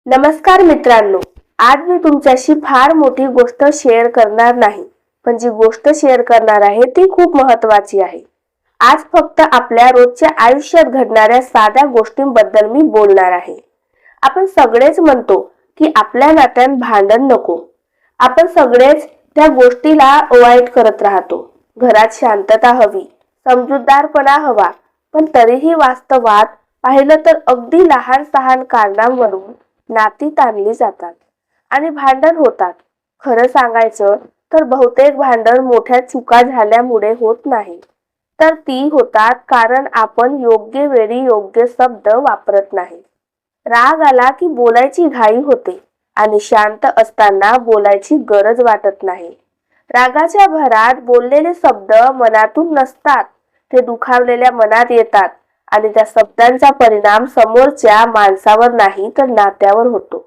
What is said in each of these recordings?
नमस्कार मित्रांनो, आज मी तुमच्याशी फार मोठी गोष्ट शेअर करणार नाही, पण जी गोष्ट शेअर करणार आहे ती खूप महत्त्वाची आहे। आज फक्त आपल्या रोजच्या आयुष्यात घडणाऱ्या साध्या गोष्टींबद्दल मी बोलणार आहे। आपण सगळेच म्हणतो की आपल्या नात्यात भांडण नको। आपण सगळेच त्या गोष्टीला अवॉइड करत राहतो। घरात शांतता हवी, समजूतदारपणा हवा, पण तरीही वास्तवात पाहिलं तर अगदी लहान सहान कारणांवरून नाती ताणली जातात आणि भांडण होतात। खरं सांगायचं तर बहुतेक भांडण मोठ्या चुका झाल्यामुळे होत नाही, तर ती होतात कारण आपण योग्य वेळी योग्य शब्द वापरत नाही। राग आला की बोलायची घाई होते आणि शांत असताना बोलायची गरज वाटत नाही। रागाच्या भरात बोललेले शब्द मनातून नसतात, ते दुखावलेल्या मनात येतात आणि त्या शब्दांचा परिणाम समोरच्या माणसावर नाही तर नात्यावर होतो।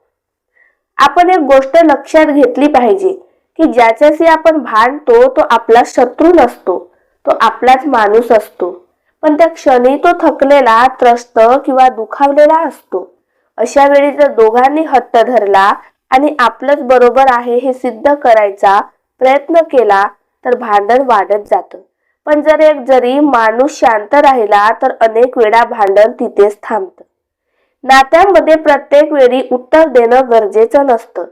आपण एक गोष्ट लक्षात घेतली पाहिजे की ज्याच्याशी आपण भांडतो तो आपला शत्रू नसतो, तो आपलाच माणूस असतो, पण त्या क्षणी तो थकलेला, त्रस्त किंवा दुखावलेला असतो। अशा वेळी जर दोघांनी हट्ट धरला आणि आपलंच बरोबर आहे हे सिद्ध करायचा प्रयत्न केला तर भांडण वाढत जातं। पण जरी माणूस शांत राहिला तर अनेक वेळा भांडण तिथेच थांबतं। नात्यामध्ये प्रत्येक वेळी उत्तर देणं गरजेचं नसतं।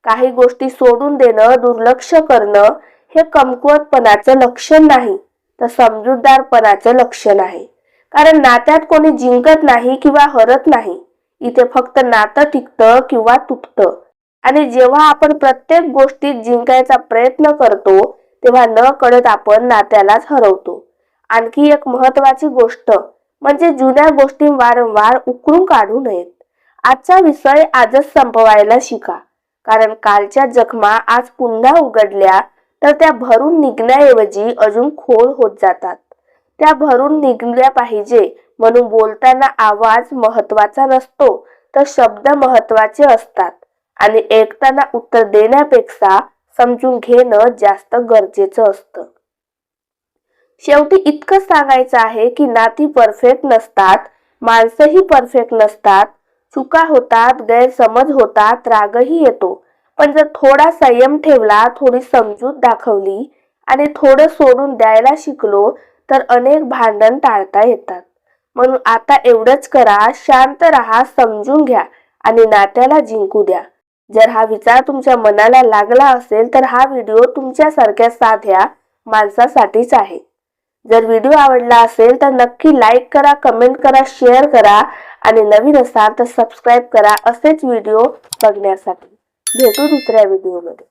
काही गोष्टी सोडून देणं, दुर्लक्ष करणं हे कमकुवतपणाचं लक्षण नाही, तर समजूतदारपणाचं लक्षण आहे। कारण नात्यात कोणी जिंकत नाही किंवा हरत नाही, इथे फक्त नातं टिकतं किंवा तुटतं। आणि जेव्हा आपण प्रत्येक गोष्टीत जिंकायचा प्रयत्न करतो तेव्हा न कळत आपण नात्यालाच हरवतो। आणखी एक महत्त्वाची गोष्ट म्हणजे जुन्या गोष्टी वारंवार उकरून काढू नयेत। आजचा विषय आजच संपवायला शिका, कारण कालच्या जखमा आज पुन्हा उघडल्या तर त्या भरून निघण्याऐवजी अजून खोल होत जातात। त्या भरून निघल्या पाहिजे म्हणून बोलताना आवाज महत्त्वाचा नसतो, तर शब्द महत्त्वाचे असतात आणि ऐकताना उत्तर देण्यापेक्षा समजून घेणं जास्त गरजेचं असतं। शेवटी इतकं सांगायचं आहे की नाती परफेक्ट नसतात, माणसंही परफेक्ट नसतात, चुका होतात, गैरसमज होतात, रागही येतो, पण जर थोडा संयम ठेवला, थोडी समजूत दाखवली आणि थोडं सोडून द्यायला शिकलो तर अनेक भांडण टाळता येतात। म्हणून आता एवढंच करा, शांत राहा, समजून घ्या आणि नात्याला जिंकू द्या। जर हा विचार तुमच्या मनाला लागला असेल तर हा व्हिडिओ तुमच्यासारख्या साध्या माणसासाठीच आहे। जर व्हिडिओ आवडला असेल तर नक्की लाईक करा, कमेंट करा, शेअर करा आणि नवीन असाल तर सबस्क्राईब करा असेच व्हिडिओ बघण्यासाठी। भेटू दुसऱ्या व्हिडिओमध्ये।